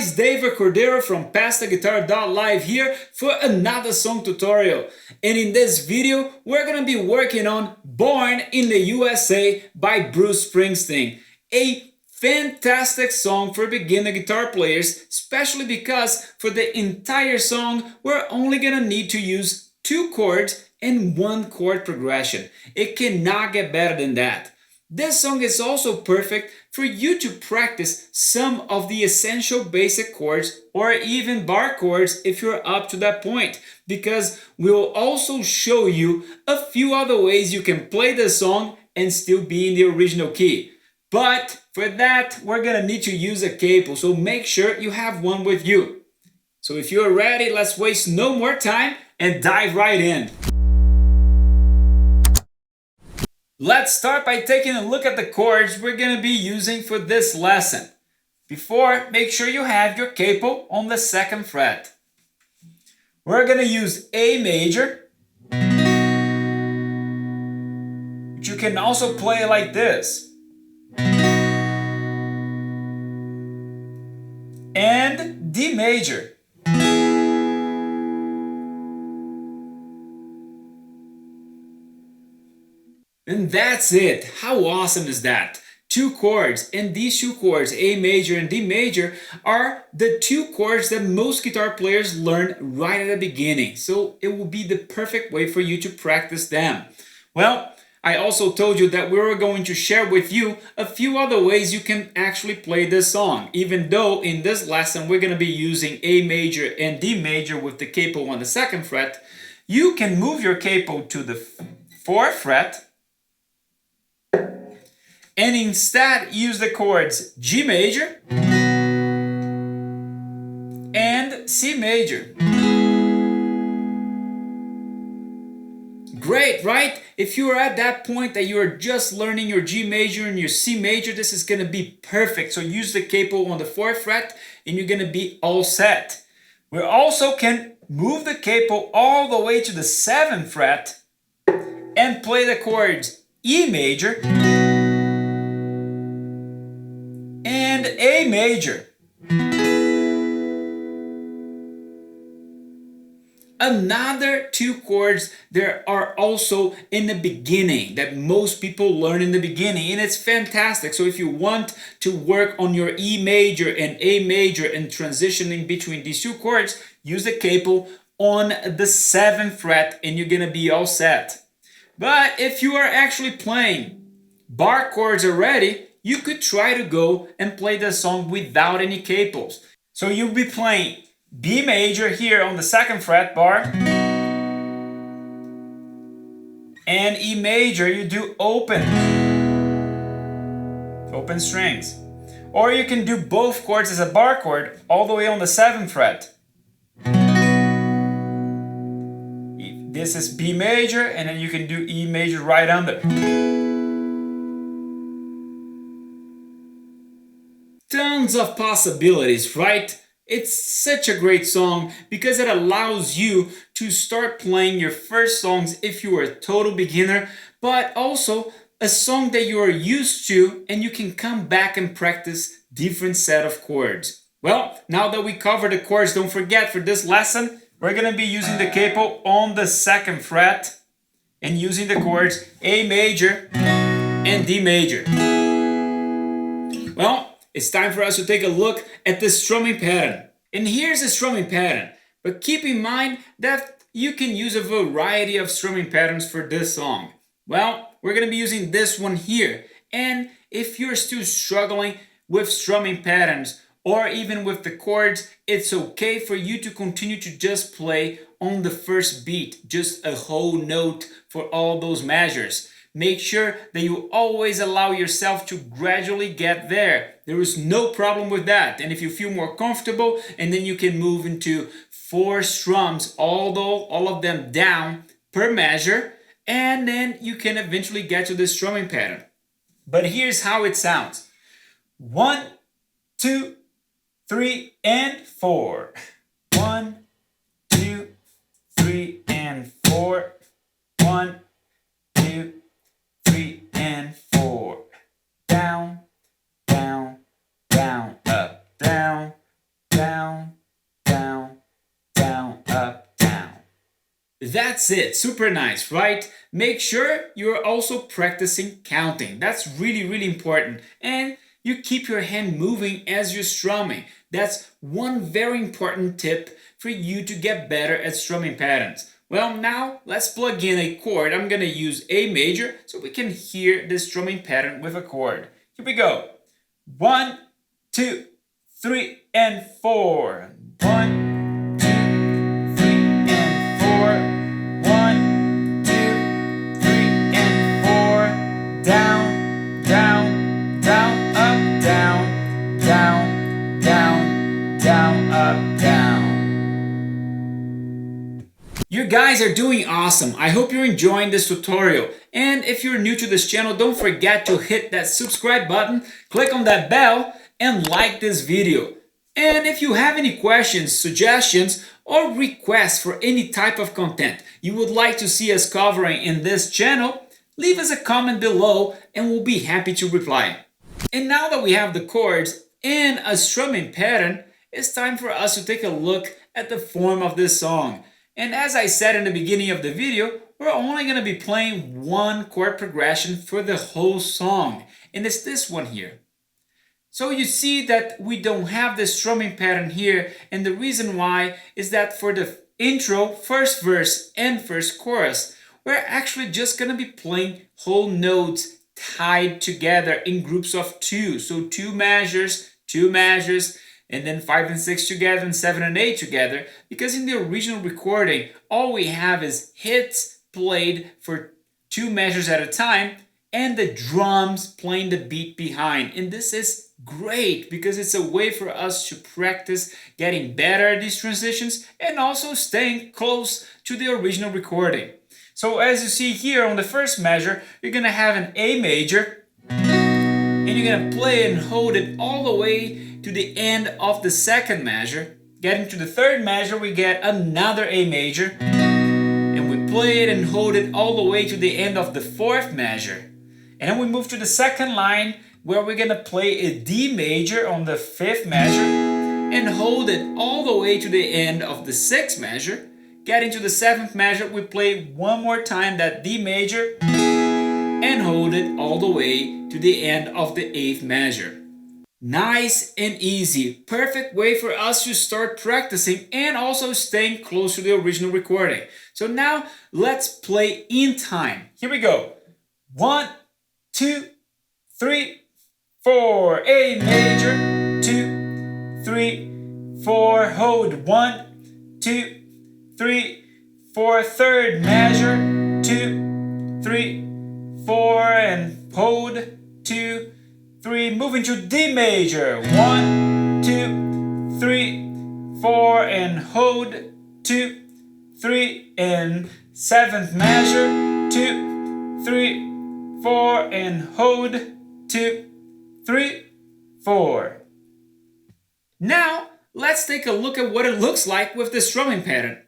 guys, David Cordero from PassTheGuitar.live here for another song tutorial. And in this video, we're gonna be working on Born in the USA by Bruce Springsteen. A fantastic song for beginner guitar players, especially because for the entire song, we're only gonna need to use 2 chords and 1 chord progression. It cannot get better than that. This song is also perfect for you to practice some of the essential basic chords or even bar chords if you're up to that point, because we'll also show you a few other ways you can play the song and still be in the original key. But for that, we're gonna need to use a capo, so make sure you have one with you. So if you're ready, let's waste no more time and dive right in. Let's start by taking a look at the chords we're going to be using for this lesson. Before, make sure you have your capo on the 2nd fret. We're going to use A major, which you can also play like this. And D major. And that's it. How awesome is that? 2 chords, and these 2 chords, A major and D major, are the 2 chords that most guitar players learn right at the beginning. So it will be the perfect way for you to practice them. Well, I also told you that we were going to share with you a few other ways you can actually play this song. Even though in this lesson we're going to be using A major and D major with the capo on the 2nd fret, you can move your capo to the 4th fret, and instead use the chords G major and C major. Great, right? If you are at that point that you are just learning your G major and your C major, this is going to be perfect. So use the capo on the 4th fret and you're going to be all set. We also can move the capo all the way to the 7th fret and play the chords E major and A major. Another 2 chords there are also in the beginning that most people learn in the beginning, and it's fantastic. So if you want to work on your E major and A major and transitioning between these 2 chords, use the capo on the 7th fret and you're gonna be all set. But if you are actually playing bar chords already, you could try to go and play the song without any capos. So you'll be playing B major here on the 2nd fret bar, and E major you do open strings. Or you can do both chords as a bar chord all the way on the 7th fret. This is B major, and then you can do E major right under. Tons of possibilities, right? It's such a great song because it allows you to start playing your first songs if you are a total beginner, but also a song that you are used to and you can come back and practice different set of chords. Well, now that we covered the chords, don't forget for this lesson, we're going to be using the capo on the 2nd fret and using the chords A major and D major. Well, it's time for us to take a look at the strumming pattern. And here's the strumming pattern. But keep in mind that you can use a variety of strumming patterns for this song. Well, we're going to be using this one here. And if you're still struggling with strumming patterns or even with the chords, it's okay for you to continue to just play on the first beat, just a whole note for all those measures. Make sure that you always allow yourself to gradually get there. There is no problem with that. And if you feel more comfortable, and then you can move into 4 strums, all of them down per measure, and then you can eventually get to the strumming pattern. But here's how it sounds. 1, 2, 3, and 4. 1, 2, 3, and 4. 1, 2, 3, and 4. Down, down, down, up, down, down. That's it, super nice, right? Make sure you're also practicing counting. That's really, really important. And you keep your hand moving as you're strumming. That's one very important tip for you to get better at strumming patterns. Well, now let's plug in a chord. I'm gonna use A major so we can hear the strumming pattern with a chord. Here we go. 1, 2, 3, and 4. 1, 2, 3, and 4. 1, 2, 3, and 4. Down, down, down, up, down, down, down, down, up, down. You guys are doing awesome. I hope you're enjoying this tutorial. And if you're new to this channel, don't forget to hit that subscribe button, click on that bell, and like this video. And if you have any questions, suggestions, or requests for any type of content you would like to see us covering in this channel, leave us a comment below and we'll be happy to reply. And now that we have the chords and a strumming pattern, it's time for us to take a look at the form of this song. And as I said in the beginning of the video, we're only going to be playing one chord progression for the whole song. And it's this one here. So you see that we don't have the strumming pattern here. And the reason why is that for the intro, first verse, and first chorus, we're actually just going to be playing whole notes tied together in groups of two. So two measures, and then 5 and 6 together, and 7 and 8 together, because in the original recording, all we have is hits played for 2 measures at a time, and the drums playing the beat behind. And this is great, because it's a way for us to practice getting better at these transitions, and also staying close to the original recording. So as you see here on the first measure, you're gonna have an A major, and you're gonna play and hold it all the way to the end of the second measure. Getting to the third measure, we get another A major, and we play it and hold it all the way to the end of the fourth measure. And then we move to the second line, where we're gonna play a D major on the fifth measure and hold it all the way to the end of the sixth measure. Getting to the seventh measure, we play one more time that D major and hold it all the way to the end of the eighth measure. Nice and easy, perfect way for us to start practicing and also staying close to the original recording. So now let's play in time. Here we go. 1, 2, 3, 4. A major, 2, 3, 4. Hold 1, 2, 3, 4. Third measure, 2, 3, 4, and hold 2, 3, moving to D major, 1, 2, 3, 4, and hold 2, 3, and seventh measure, 2, 3, 4, and hold 2, 3, 4. Now let's take a look at what it looks like with the strumming pattern.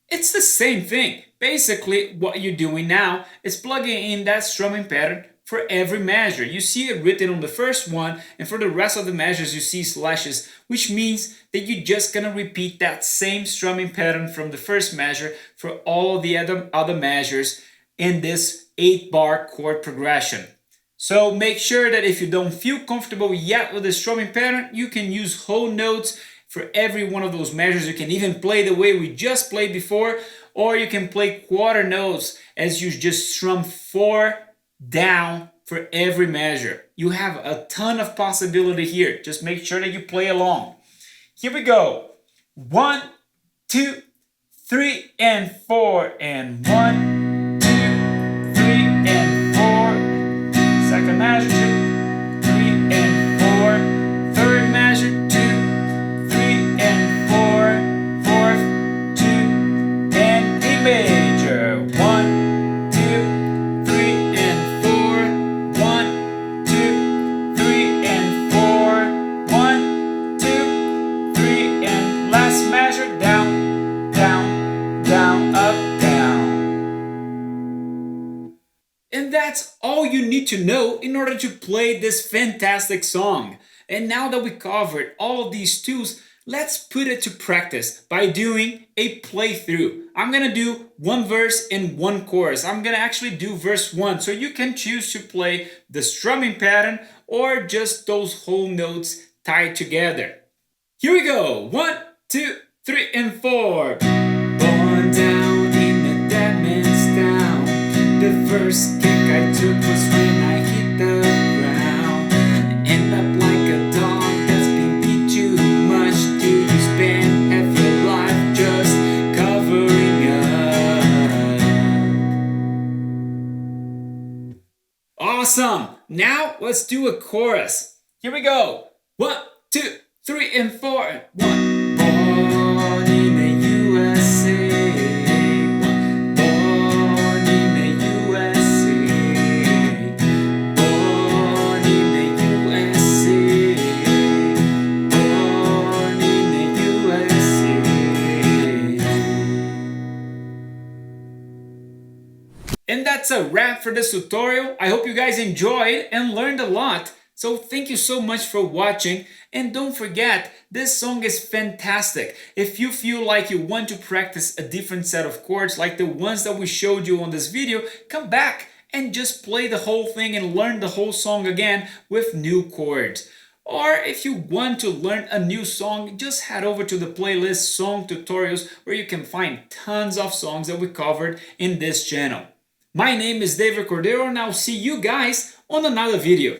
It's the same thing. Basically, what you're doing now is plugging in that strumming pattern for every measure. You see it written on the first one, and for the rest of the measures you see slashes, which means that you're just gonna repeat that same strumming pattern from the first measure for all the other measures in this 8-bar chord progression. So make sure that if you don't feel comfortable yet with the strumming pattern, you can use whole notes for every one of those measures. You can even play the way we just played before, or you can play quarter notes as you just strum 4 down for every measure. You have a ton of possibility here. Just make sure that you play along. Here we go. 1, 2, 3, and 4, and 1, 2, 3, and 4. Second measure, 2, 3, and 4. Third measure, 2, 3, and 4. Fourth, 2, and D major. 1, that's all you need to know in order to play this fantastic song. And now that we covered all of these tools, Let's put it to practice by doing a playthrough. I'm gonna do one verse and one chorus. I'm gonna actually do verse 1, so you can choose to play the strumming pattern or just those whole notes tied together. Here we go. 1, 2, 3, and 4. Born down in a dead man's town. The first kick I took was when I hit the ground. End up like a dog that's been beat too much. Do you spend half your life just covering up? Awesome! Now let's do a chorus. Here we go. 1, 2, 3, and 4. 1. Born in the USA. Born in the USA. Born in the USA. Born in the USA. And that's a wrap for this tutorial. I hope you guys enjoyed and learned a lot. So thank you so much for watching, and don't forget, this song is fantastic. If you feel like you want to practice a different set of chords like the ones that we showed you on this video, come back and just play the whole thing and learn the whole song again with new chords. Or if you want to learn a new song, just head over to the playlist Song Tutorials, where you can find tons of songs that we covered in this channel. My name is David Cordero, and I'll see you guys on another video.